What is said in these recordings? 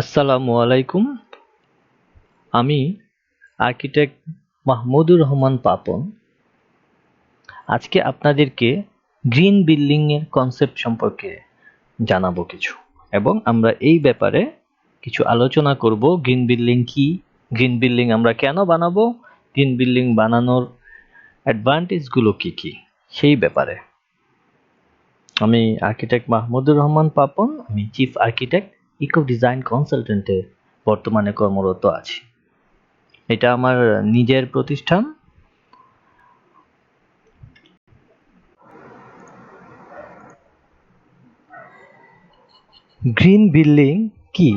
আসসালামু আলাইকুম। আমি আর্কিটেক্ট মাহমুদুর রহমান পাপন। আজকে আপনাদেরকে গ্রিন বিল্ডিং এর কনসেপ্ট সম্পর্কে জানাবো কিছু, এবং আমরা এই ব্যাপারে কিছু আলোচনা করব। গ্রিন বিল্ডিং কি, গ্রিন বিল্ডিং আমরা কেন বানাবো, গ্রিন বিল্ডিং বানানোর অ্যাডভান্টেজ গুলো কি কি, সেই ব্যাপারে। আমি আর্কিটেক্ট মাহমুদুর রহমান পাপন। আমি চিফ আর্কিটেক্ট, ইকো ডিজাইন কনসালটেন্টে বর্তমানে কর্মরত আছি। এটা আমার নিজের প্রতিষ্ঠান। গ্রিন বিল্ডিং কি?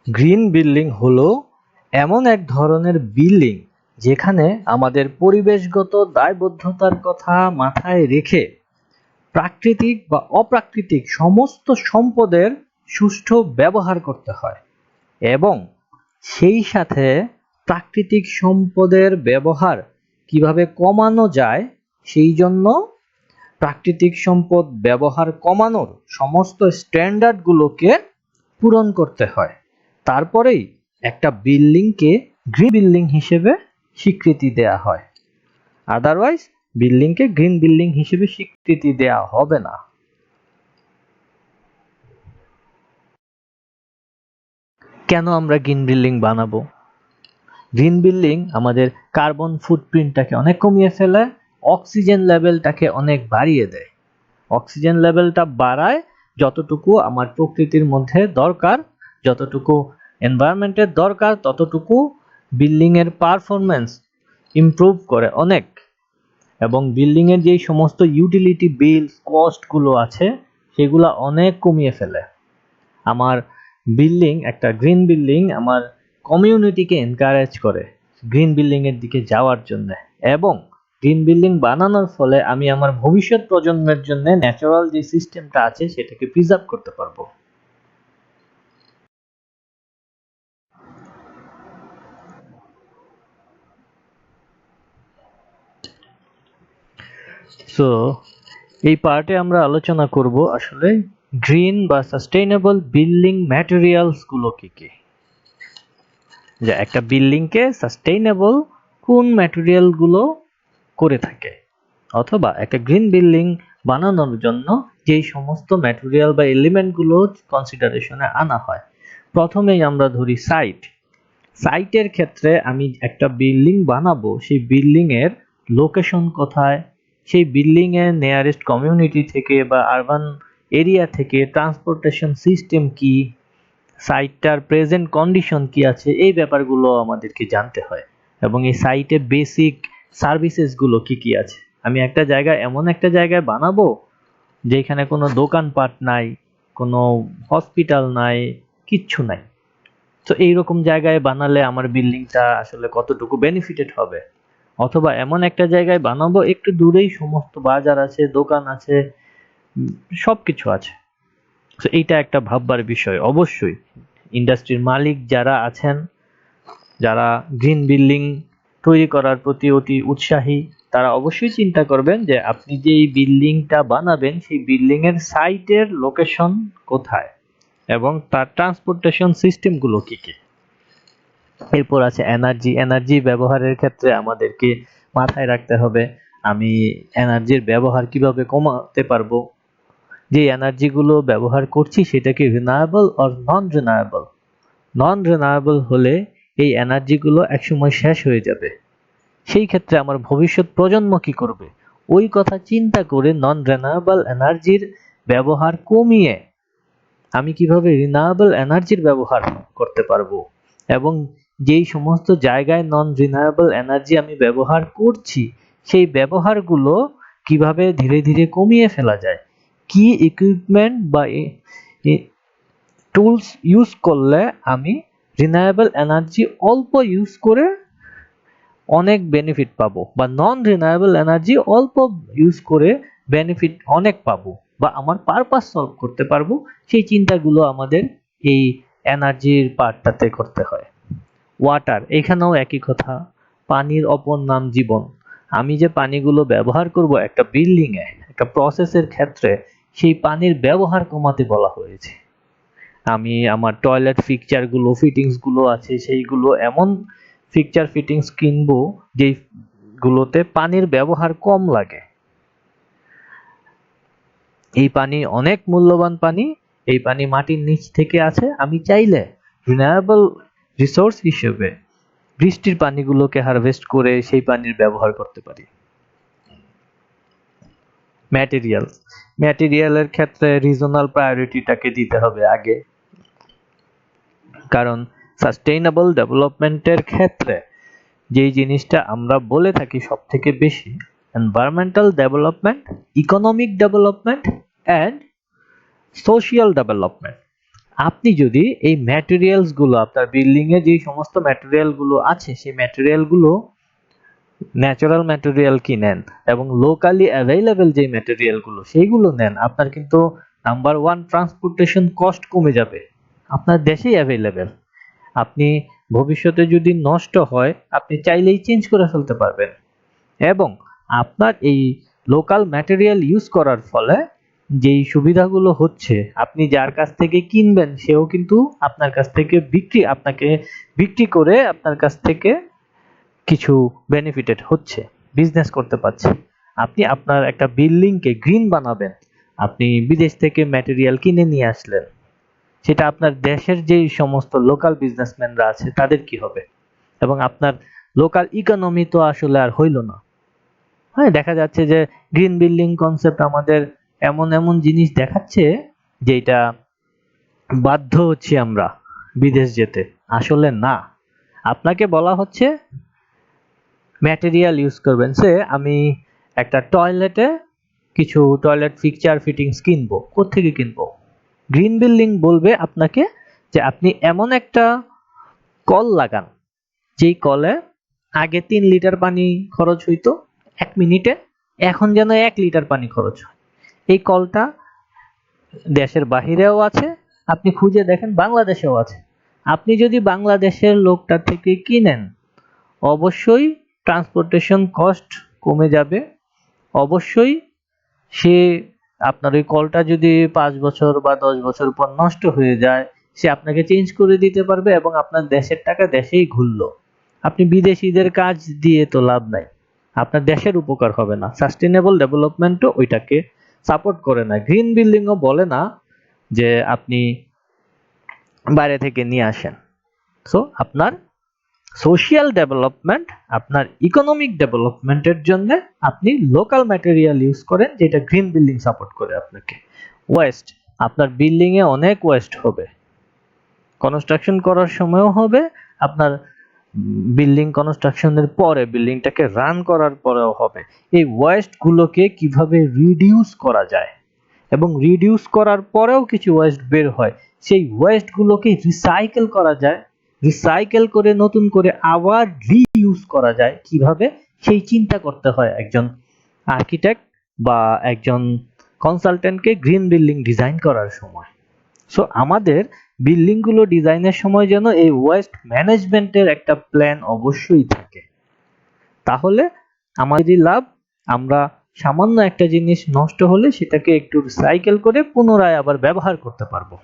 গ্রিন বিল্ডিং হলো এমন এক ধরনের বিল্ডিং যেখানে আমাদের পরিবেশগত দায়বদ্ধতার কথা মাথায় রেখে প্রাকৃতিক বা অপ্রাকৃতিক সমস্ত সম্পদের সুষ্ঠু ব্যবহার করতে হয়, এবং সেই সাথে প্রাকৃতিক সম্পদের ব্যবহার কিভাবে কমানো যায় সেই জন্য প্রাকৃতিক সম্পদ ব্যবহার কমানোর সমস্ত স্ট্যান্ডার্ডগুলোকে পূরণ করতে হয়। তারপরেই একটা বিল্ডিংকে গ্রিন বিল্ডিং হিসেবে স্বীকৃতি দেয়া হয়। আদারওয়াইজ বিল্ডিংকে গ্রিন বিল্ডিং হিসেবে স্বীকৃতি দেয়া হবে না। কেন আমরা গ্রিন বিল্ডিং বানাবো? গ্রিন বিল্ডিং আমাদের কার্বন ফুটপ্রিন্টটাকে অনেক কমিয়ে ফেলে, অক্সিজেন লেভেলটাকে অনেক বাড়িয়ে দেয়। অক্সিজেন লেভেলটা বাড়ায় যতটুকু আমার প্রকৃতির মধ্যে দরকার, যতটুকু এনভায়রনমেন্টের দরকার, ততটুকু বিল্ডিং এর পারফরম্যান্স ইমপ্রুভ করে অনেক। এবং বিল্ডিং এর যেই সমস্ত ইউটিলিটি বিল কস্ট গুলো আছে সেগুলো অনেক কমিয়ে ফেলে। আমার বিল্ডিং, একটা গ্রিন বিল্ডিং আমার কমিউনিটিকে এনকারেজ করে গ্রিন বিল্ডিং এর দিকে যাওয়ার জন্য, এবং গ্রিন বিল্ডিং বানানোর ফলে আমি আমার ভবিষ্যৎ প্রজন্মের জন্য ন্যাচারাল যে সিস্টেমটা আছে সেটাকে প্রিজার্ভ করতে পারবো। সো এই পার্টে আমরা আলোচনা করব আসলে গ্রিন বা সাস্টেইনেবল বিল্ডিং ম্যাটেরিয়ালস গুলো কি কি, যে একটা বিল্ডিং কে সাস্টেইনেবল কোন ম্যাটেরিয়াল গুলো করে থাকে, অথবা একটা গ্রিন বিল্ডিং বানানোর জন্য যেই সমস্ত ম্যাটেরিয়াল বা এলিমেন্ট গুলো কনসিডারেশনে আনা হয়। প্রথমেই আমরা ধরি সাইট। সাইটের ক্ষেত্রে আমি একটা বিল্ডিং বানাবো, সেই বিল্ডিং এর লোকেশন কোথায়, সেই বিল্ডিং এর নিয়ারেস্ট কমিউনিটি থেকে বা আরবান এরিয়া থেকে ট্রান্সপোর্টেশন সিস্টেম কি, সাইটটার প্রেজেন্ট কন্ডিশন কি আছে, এই ব্যাপারগুলো আমাদেরকে জানতে হয়। এবং এই সাইটে বেসিক সার্ভিসেস গুলো কি কি আছে। আমি একটা জায়গায়, এমন একটা জায়গায় বানাবো যেখানে কোনো দোকানপাট নাই, কোনো হসপিটাল নাই, কিচ্ছু নাই। তো এইরকম জায়গায় বানালে আমার বিল্ডিংটা আসলে কতটুকু বেনিফিটেড হবে। অথবা এমন একটা জায়গায় বানাবো একটু দূরেই সমস্ত বাজার আছে, দোকান আছে, সবকিছু আছে। তো এইটা একটা ভাববার বিষয়। অবশ্যই ইন্ডাস্ট্রির মালিক যারা আছেন, যারা গ্রিন বিল্ডিং তৈরি করার প্রতি অতি উৎসাহী, তারা অবশ্যই চিন্তা করবেন যে আপনি যে এই বিল্ডিংটা বানাবেন সেই বিল্ডিং এর সাইটের লোকেশন কোথায় এবং তার ট্রান্সপোর্টেশন সিস্টেম গুলো কি কি। এরপর আছে এনার্জি। এনার্জি ব্যবহারের ক্ষেত্রে আমাদেরকে মাথায় রাখতে হবে আমি এনার্জির ব্যবহার কিভাবে কমাতে পারবো, যে এনার্জি গুলো ব্যবহার করছি সেটা কি রিনায়েবল অর নন রিনায়েবল। নন রিনায়েবল হলে এই এনার্জি গুলো একসময় শেষ হয়ে যাবে। সেই ক্ষেত্রে আমার ভবিষ্যৎ প্রজন্ম কি করবে, ওই কথা চিন্তা করে নন রিনায়েবল এনার্জির ব্যবহার কমিয়ে আমি কিভাবে রিনায়েবল এনার্জির ব্যবহার করতে পারবো, এবং যেই সমস্ত জায়গায় নন রিনায়েবল এনার্জি আমি ব্যবহার করছি সেই ব্যবহারগুলো কিভাবে ধীরে ধীরে কমিয়ে ফেলা যায়, কি ইকুইপমেন্ট বা টুলস ইউজ করলে আমি রিনায়েবল এনার্জি অল্প ইউজ করে অনেক বেনিফিট পাবো, বা নন রিনায়েবল এনার্জি অল্প ইউজ করে বেনিফিট অনেক পাবো, বা আমার পারপাস সলভ করতে পারবো। সেই চিন্তাগুলো আমাদের এই এনার্জির পার্টটাতে করতে হয়। ওয়াটার, এখানেও একই কথা। পানির অপর নাম জীবন। আমি যে পানিগুলো ব্যবহার করব একটা বিল্ডিং এ, একটা প্রসেসের ক্ষেত্রে, সেই পানির ব্যবহার কমাতে বলা হয়েছে। আমি আমার টয়লেট ফিক্সচার গুলো ফিটিংস গুলো আছে সেইগুলো এমন ফিক্সচার ফিটিংস কিনবো যেগুলোতে পানির ব্যবহার কম লাগে। এই পানি অনেক মূল্যবান পানি, এই পানি মাটির নিচ থেকে আছে, আমি চাইলে রিলায়েবল রিসোর্স হিসেবে বৃষ্টির পানিগুলোকে হারভেস্ট করে সেই পানির ব্যবহার করতে পারি। ম্যাটেরিয়ালের ক্ষেত্রে রিজনাল প্রায়োরিটিটাকে দিতে হবে আগে, কারণ সাস্টেইনেবল ডেভেলপমেন্টের ক্ষেত্রে যেই জিনিসটা আমরা বলে থাকি সব থেকে বেশি, environmental development, economic development and social development. আপনি যদি এই ম্যাটেরিয়ালস গুলো আপনার বিল্ডিং এ যে সমস্ত ম্যাটেরিয়াল গুলো আছে সেই ম্যাটেরিয়াল গুলো ন্যাচারাল ম্যাটেরিয়াল কিনেন এবং লোকালি অ্যাভেলেবেল যে ম্যাটেরিয়াল গুলো সেইগুলো নেন, আপনার কিন্তু নাম্বার ওয়ান ট্রান্সপোর্টেশন কস্ট কমে যাবে, আপনার দেশেই অ্যাভেলেবেল। আপনি ভবিষ্যতে যদি নষ্ট হয় আপনি চাইলেই চেঞ্জ করে ফেলতে পারবেন, এবং আপনার এই লোকাল ম্যাটেরিয়াল ইউজ করার ফলে যেই সুবিধাগুলো হচ্ছে, আপনি যার কাছ থেকে কিনবেন সেও কিন্তু আপনার কাছ থেকে আপনাকে বিক্রি করে আপনার কাছ থেকে কিছু বেনিফিটেড হচ্ছে, বিজনেস করতে পারছে। আপনি আপনার একটা বিল্ডিংকে গ্রিন বানাবেন, আপনি বিদেশ থেকে ম্যাটেরিয়াল কিনে নিয়ে আসলেন, সেটা আপনার দেশের যেই সমস্ত লোকাল বিজনেসম্যানরা আছে তাদের কি হবে, এবং আপনার লোকাল ইকোনমি তো আসলে আর হইল না। হ্যাঁ, দেখা যাচ্ছে যে গ্রিন বিল্ডিং কনসেপ্ট আমাদের এমন এমন জিনিস দেখাচ্ছে যেটা বাধ্য হচ্ছি আমরা বিদেশ যেতে, আসলে না। আপনাকে বলা হচ্ছে ম্যাটেরিয়াল ইউজ করবেন, সে আমি একটা টয়লেটে কিছু টয়লেট ফিক্সচার ফিটিংস কিনবো, কোত্থেকে কিনবো? গ্রিন বিল্ডিং বলবে আপনাকে যে আপনি এমন একটা কল লাগান যেই কলে আগে 3 লিটার পানি খরচ হইতো 1 মিনিটে, এখন যেন 1 লিটার পানি খরচ হয়। এই কলটা দেশের বাহিরেও আছে, আপনি খুঁজে দেখেন বাংলাদেশেও আছে। আপনি যদি বাংলাদেশের লোকটা থেকে কিনেন অবশ্যই ট্রান্সপোর্টেশন কস্ট কমে যাবে, অবশ্যই সে আপনার ওই কলটা যদি 5 বছর বা 10 বছর পর নষ্ট হয়ে যায় সে আপনাকে চেঞ্জ করে দিতে পারবে, এবং আপনার দেশের টাকা দেশেই ঘুরলো। আপনি বিদেশিদের কাজ দিয়ে তো লাভ নাই, আপনার দেশের উপকার হবে না। সাস্টেইনেবল ডেভেলপমেন্টও ওইটাকে সাপোর্ট করে না, গ্রিন বিল্ডিংও বলে না যে আপনি বাইরে থেকে নিয়ে আসেন। সো আপনার সোশিয়াল ডেভেলপমেন্ট, আপনার ইকোনমিক ডেভেলপমেন্টের জন্য আপনি লোকাল ম্যাটেরিয়াল ইউজ করেন, যেটা গ্রিন বিল্ডিং সাপোর্ট করে আপনাকে। ওয়েস্ট, আপনার বিল্ডিং এ অনেক ওয়েস্ট হবে, কনস্ট্রাকশন করার সময়ও হবে, আপনার বিল্ডিং কনস্ট্রাকশনের পরে বিল্ডিংটাকে রান করার পরেও হবে। এই ওয়েস্ট গুলোকে কিভাবে রিডিউস করা যায়, এবং রিডিউস করার পরেও কিছু ওয়েস্ট বের হয়, সেই ওয়েস্ট গুলোকে রিসাইকেল করা যায়, রিসাইকেল করে নতুন করে আবার রিইউজ করা যায় কিভাবে, সেই চিন্তা করতে হয় একজন আর্কিটেক্ট বা একজন কনসালটেন্টকে গ্রিন বিল্ডিং ডিজাইন করার সময়। সো আমাদের বিল্ডিং গুলো ডিজাইনের সময় যেন এই ওয়েস্ট ম্যানেজমেন্টের একটা প্ল্যান অবশ্যই থাকে, তাহলে আমাদেরই লাভ। আমরা সামান্য একটা জিনিস নষ্ট হলে সেটাকে একটু রিসাইকেল করে পুনরায় আবার ব্যবহার করতে পারবো।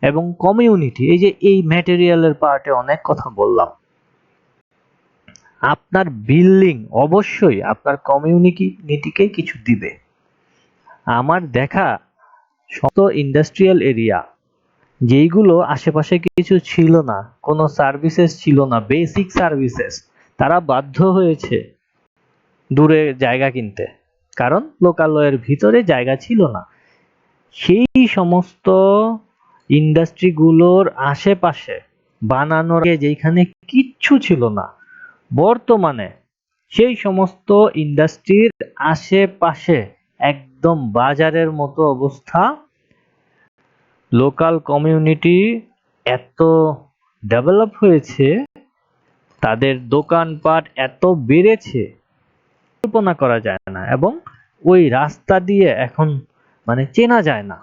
এবং কমিউনিটি, এই যে এই ম্যাটেরিয়ালের পার্টে অনেক কথা বললাম, আপনার বিল্ডিং অবশ্যই আপনার কমিউনিটিকে কিছু দিবে। আমার দেখা শত ইন্ডাস্ট্রিয়াল এরিয়া যেইগুলো আশেপাশে কিছু ছিল না, কোনো সার্ভিসেস ছিল না, বেসিক সার্ভিসেস, তারা বাধ্য হয়েছে দূরে জায়গা কিনতে, কারণ লোকালয়ের ভিতরে জায়গা ছিল না। সেই সমস্ত ইন্ডাস্ট্রিগুলোর আশেপাশে বানানোর যেখানে কিচ্ছু ছিল না, বর্তমানে সেই সমস্ত ইন্ডাস্ট্রির আশেপাশে একদম বাজারের মতো অবস্থা। লোকাল কমিউনিটি এত ডেভেলপ হয়েছে, তাদের দোকানপাট এত বেড়েছে কল্পনা করা যায় না, এবং ওই রাস্তা দিয়ে এখন মানে চেনা যায় না।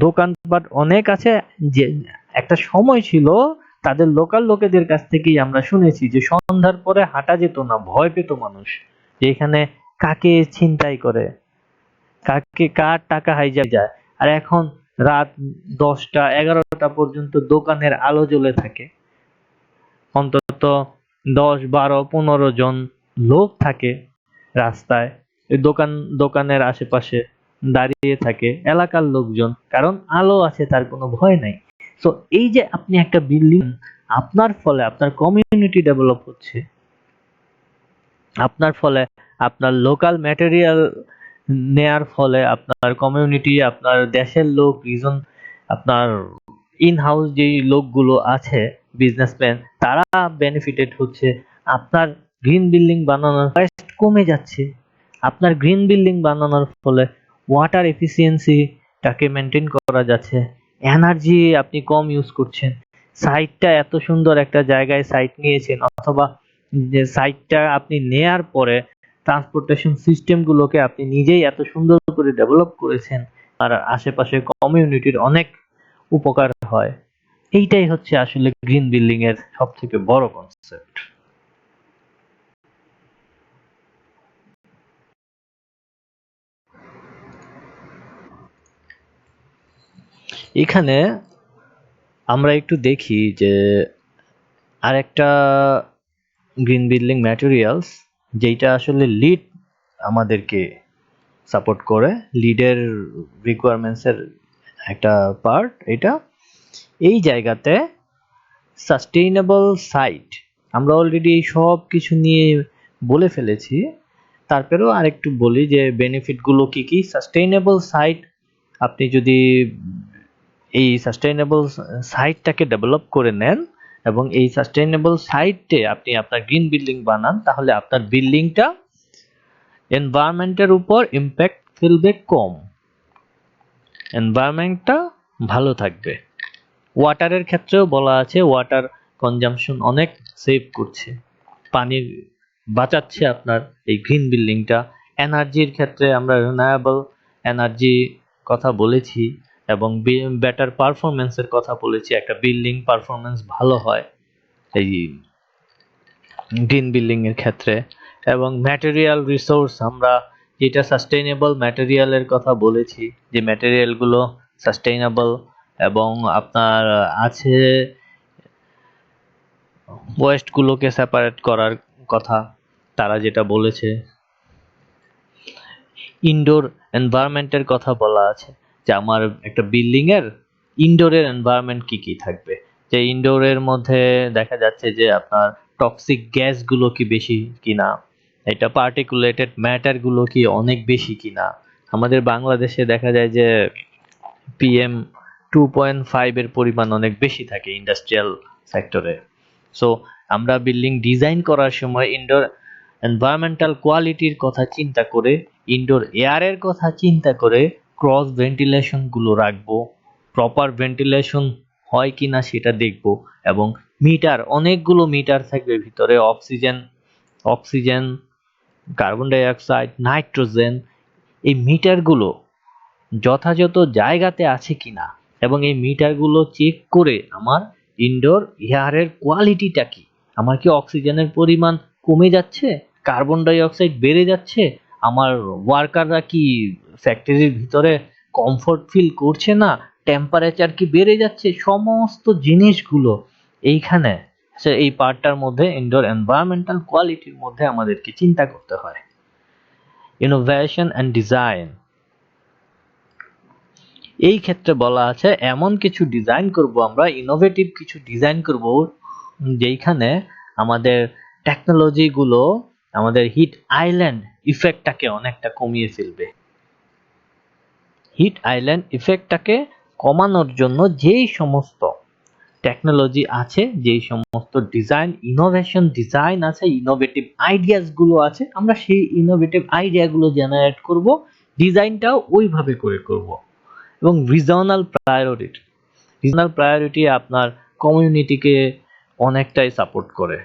দোকানপাট অনেক আছে, যে একটা সময় ছিল তাদের লোকাল লোকেদের কাছ থেকেই আমরা শুনেছি যে সন্ধ্যার পরে হাঁটা যেত না, ভয় পেত মানুষ যে এখানে কাকে ছিনতাই করে, কাকে কার টাকা হাইজ্যাক যায়। আর এখন রাত 10টা 11টা পর্যন্ত দোকানের আলো জ্বলে থাকে, অন্তত 10 12 15 জন লোক থাকে রাস্তায়, এই দোকানের আশেপাশে দাঁড়িয়ে থাকে এলাকার লোকজন, কারণ আলো আছে, তার কোনো ভয় নাই। তো এই যে আপনি একটা বিল্ডিং, আপনার ফলে আপনার কমিউনিটি ডেভেলপ হচ্ছে, আপনার ফলে আপনার লোকাল ম্যাটেরিয়াল নেয়ার ফলে আপনার কমিউনিটি, আপনার দেশের লোক, রিজন, আপনার ইন হাউস যেই লোকগুলো আছে বিজনেসম্যান, তারা বেনিফিটেড হচ্ছে। আপনার গ্রিন বিল্ডিং বানানোর কস্ট কমে যাচ্ছে। আপনার গ্রিন বিল্ডিং বানানোর ফলে ওয়াটার এফিসিয়েন্সিটাকে মেনটেন করা যাচ্ছে, এনার্জি আপনি কম ইউজ করছেন। সাইটটা এত সুন্দর একটা জায়গায় সাইট নিয়েছেন, অথবা যে সাইটটা আপনি নেয়ার পরে ট্রান্সপোর্টেশন সিস্টেমগুলোকে আপনি নিজেই এত সুন্দর করে ডেভেলপ করেছেন, আর আশেপাশে কমিউনিটির অনেক উপকার হয়। এইটাই হচ্ছে আসলে গ্রিন বিল্ডিং এর সবথেকে বড় কনসেপ্ট। এখানে আমরা একটু দেখি যে আরেকটা গ্রিন বিল্ডিং ম্যাটেরিয়ালস যেটা আসলে লিড আমাদেরকে সাপোর্ট করে, লিডের রিকোয়ারমেন্টসের একটা পার্ট এটা। এই জায়গাতে সাস্টেইনেবল সাইট, আমরা অলরেডি এই সব কিছু নিয়ে বলে ফেলেছি, তারপরেও আরেকটু বলি যে বেনিফিটগুলো কি কি। সাস্টেইনেবল সাইট, আপনি যদি এই সাস্টেইনেবল সাইটটাকে ডেভেলপ করে নেন এবং এই সাস্টেইনেবল সাইটে আপনি আপনার গ্রিন বিল্ডিং বানান, তাহলে আপনার বিল্ডিংটা এনভায়রনমেন্টের উপর ইম্প্যাক্ট ফেলবে কম, এনভায়রনমেন্টটা ভালো থাকবে। ওয়াটারের ক্ষেত্রেও বলা আছে ওয়াটার কনজাম্পশন অনেক সেভ করছে, পানি বাঁচাচ্ছে আপনার এই গ্রিন বিল্ডিংটা। এনার্জির ক্ষেত্রে আমরা রিলায়েবল এনার্জি কথা বলেছি এবং বেটার পারফরমেন্সের কথা বলেছি, একটা বিল্ডিং পারফরমেন্স ভালো হয় এই গ্রিন বিল্ডিং এর ক্ষেত্রে। এবং ম্যাটেরিয়াল রিসোর্স, আমরা যেটা সাস্টেইনেবল ম্যাটেরিয়ালের কথা বলেছি, যে ম্যাটেরিয়ালগুলো সাস্টেইনেবল এবং আপনার আছে ওয়েস্টগুলোকে সেপারেট করার কথা তারা যেটা বলেছে। ইনডোর এনভায়রনমেন্টের কথা বলা আছে, যে আমার একটা বিল্ডিং এর ইনডোরের এনভায়রনমেন্ট কি কি থাকবে, যে ইনডোরের মধ্যে দেখা যাচ্ছে যে আপনার টক্সিক গ্যাসগুলো কি বেশি কিনা, এটা পার্টিকুলেটেড ম্যাটার গুলো কি অনেক বেশি কিনা। আমাদের বাংলাদেশে দেখা যায় যে PM2.5 এর পরিমাণ অনেক বেশি থাকে ইন্ডাস্ট্রিয়াল সেক্টরে। সো আমরা বিল্ডিং ডিজাইন করার সময় ইনডোর এনভায়রনমেন্টাল কোয়ালিটির কথা চিন্তা করে, ইনডোর এয়ারের কথা চিন্তা করে ক্রস ভেন্টিলেশন গুলো রাখবো, প্রপার ভেন্টিলেশন হয় কিনা সেটা দেখবো। এবং মিটার, অনেকগুলো মিটার থাকবে ভিতরে, oxygen, carbon die oxide, nitrogen, এই মিটারগুলো যথাযথ জায়গাতে আছে কিনা, এবং এই মিটারগুলো চেক করে আমার ইনডোর এয়ারের কোয়ালিটিটা কি, আমার কি অক্সিজেনের পরিমাণ কমে যাচ্ছে, কার্বন ডাই অক্সাইড বেড়ে যাচ্ছে, আমার ওয়ার্কাররা কি ফ্যাক্টরির ভিতরে কমফোর্ট ফিল করছে না, টেম্পারেচার কি বেড়ে যাচ্ছে, সমস্ত জিনিসগুলো এইখানে এই পার্টটার মধ্যে ইনডোর এনভায়রনমেন্টাল কোয়ালিটির মধ্যে আমাদেরকে চিন্তা করতে হয়। ইনোভেশন অ্যান্ড ডিজাইন, এই ক্ষেত্রে বলা আছে এমন কিছু ডিজাইন করব, আমরা ইনোভেটিভ কিছু ডিজাইন করব যেখানে আমাদের টেকনোলজি গুলো আমাদের হিট আইল্যান্ড ইফেক্টটাকে অনেকটা কমিয়ে ফেলবে। হিট আইল্যান্ড ইফেক্টটাকে কমানোর জন্য যেই সমস্ত টেকনোলজি আছে, যেই সমস্ত ডিজাইন ইনোভেশন ডিজাইন আছে, ইনোভেটিভ আইডিয়াস গুলো আছে, আমরা সেই ইনোভেটিভ আইডিয়া গুলো জেনারেট করব, ডিজাইনটাও ওইভাবে করে করব। এবং রিজনাল প্রায়োরিটি আপনার কমিউনিটিকে অনেকটাই সাপোর্ট করে।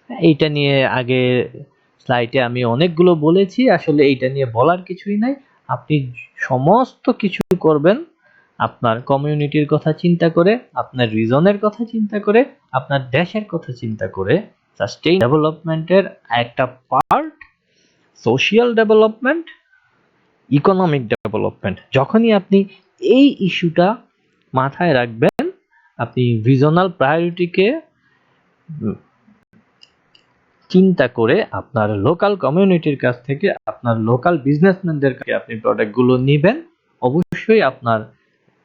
এইটা নিয়ে আগে স্লাইডে আমি অনেকগুলো বলেছি, আসলে এইটা নিয়ে বলার কিছুই নাই। আপনি সমস্ত কিছু করবেন আপনার কমিউনিটির কথা চিন্তা করে, আপনার রিজনের কথা চিন্তা করে, আপনার দেশের কথা চিন্তা করে। সাস্টেইন ডেভেলপমেন্টের একটা part social development, economic development. Development. যখনই আপনি এই ইস্যুটা মাথায় রাখবেন, আপনি রিজনাল প্রায়োরিটিকে চিন্তা করে আপনার লোকাল কমিউনিটির কাছ থেকে, আপনার লোকাল বিজনেসম্যানদের কাছে আপনি প্রোডাক্টগুলো নেবেন, অবশ্যই আপনার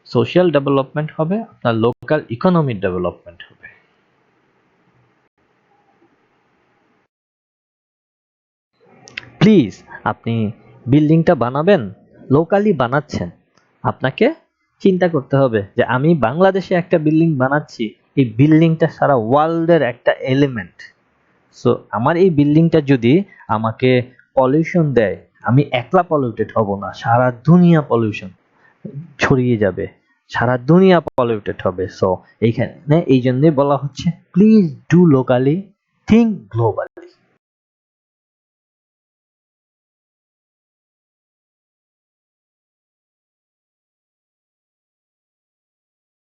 সোশ্যাল ডেভেলপমেন্ট হবে, আপনার লোকাল ইকোনমিক ডেভেলপমেন্ট হবে। প্লিজ, আপনি বিল্ডিংটা বানাবেন, লোকালি বানাচ্ছেন, আপনাকে চিন্তা করতে হবে যে আমি বাংলাদেশে একটা বিল্ডিং বানাচ্ছি, এই বিল্ডিংটা সারা ওয়ার্ল্ডের একটা এলিমেন্ট। সো আমার এই বিল্ডিংটা যদি আমাকে পলিউশন দেয়, আমি একলা পলিউটেড হব না, সারা দুনিয়া পলিউশন ছড়িয়ে যাবে, সারা দুনিয়া পলিউটেড হবে। সো এইখানে এই জন্যই বলা হচ্ছে please do locally, think globally.